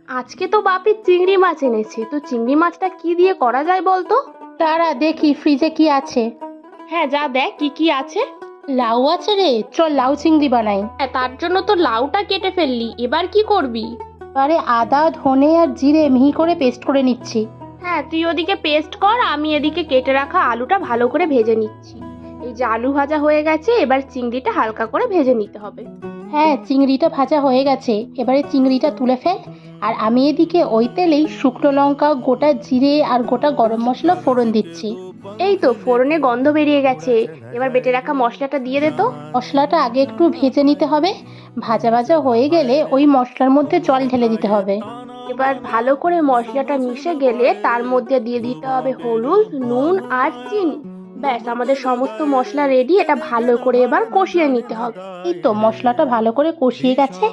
আজকে তো বাপি চিংড়ি মাছ এনেছে, তো চিংড়ি মাছটা কি দিয়ে করা যায় বলতো? তারা দেখি ফ্রিজে কি আছে। হ্যাঁ, যা দেখ কি কি আছে। লাউ আছে রে, চল লাউ চিংড়ি বানাই। হ্যাঁ, তার জন্য তো লাউটা কেটে ফেললি, এবার কি করবি? এবারে আদা ধনে আর জিরে মিহি করে পেস্ট করে নিচ্ছি। হ্যাঁ, তুই ওদিকে পেস্ট কর, আমি এদিকে কেটে রাখা আলুটা ভালো করে ভেজে নিচ্ছি। এই যে আলু ভাজা হয়ে গেছে, এবার চিংড়িটা হালকা করে ভেজে নিতে হবে। হ্যাঁ, চিংড়িটা ভাজা হয়ে গেছে, এবারে চিংড়িটা তুলে ফেল। আর আমি এদিকে ওই তেলেই শুকনো লঙ্কা গোটা জিরে আর গোটা গরম মশলা ফোড়ন দিচ্ছি। এই তো ফোড়নে গন্ধ বেরিয়ে গেছে, এবার বেটে রাখা মশলাটা দিয়ে দে তো। মশলাটা আগে একটু ভেজে নিতে হবে, ভাজা ভাজা হয়ে গেলে ওই মশলার মধ্যে জল ঢেলে দিতে হবে। এবার ভালো করে মশলাটা মিশে গেলে তার মধ্যে দিয়ে দিতে হবে হলুদ, নুন আর চিনি। ব্যাস, আমাদের সমস্ত মশলা রেডি, এটা ভালো করে এবার কষিয়ে নিতে হবে। এই তো মশলাটা ভালো করে কষিয়ে গেছে,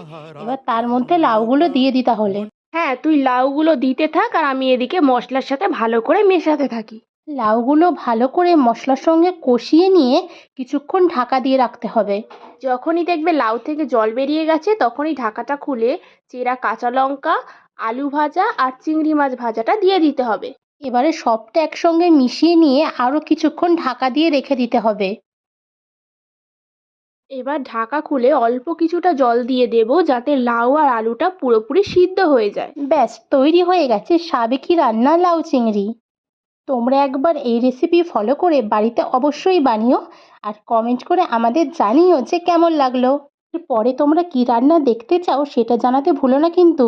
এবার তার মধ্যে লাউগুলো দিয়ে দিতে হলে। হ্যাঁ, তুই লাউগুলো দিতে থাক আর আমি এদিকে মশলার সাথে ভালো করে মেশাতে থাকি। লাউগুলো ভালো করে মশলার সঙ্গে কষিয়ে নিয়ে কিছুক্ষণ ঢাকা দিয়ে রাখতে হবে। যখনই দেখবে লাউ থেকে জল বেরিয়ে গেছে, তখনই ঢাকাটা খুলে চেরা কাঁচা লঙ্কা, আলু ভাজা আর চিংড়ি মাছ ভাজাটা দিয়ে দিতে হবে। এবারে সবটা একসঙ্গে মিশিয়ে নিয়ে আরো কিছুক্ষণ ঢাকা দিয়ে রেখে দিতে হবে। এবার ঢাকা খুলে অল্প কিছুটা জল দিয়ে দেব, যাতে লাউ আর আলুটা পুরোপুরি সিদ্ধ হয়ে যায়। ব্যাস তৈরি হয়ে গেছে সাবেকি রান্না লাউ চিংড়ি। তোমরা একবার এই রেসিপি ফলো করে বাড়িতে অবশ্যই বানিও, আর কমেন্ট করে আমাদের জানিও যে কেমন লাগলো। পরে তোমরা কি রান্না দেখতে চাও সেটা জানাতে ভুলো না কিন্তু।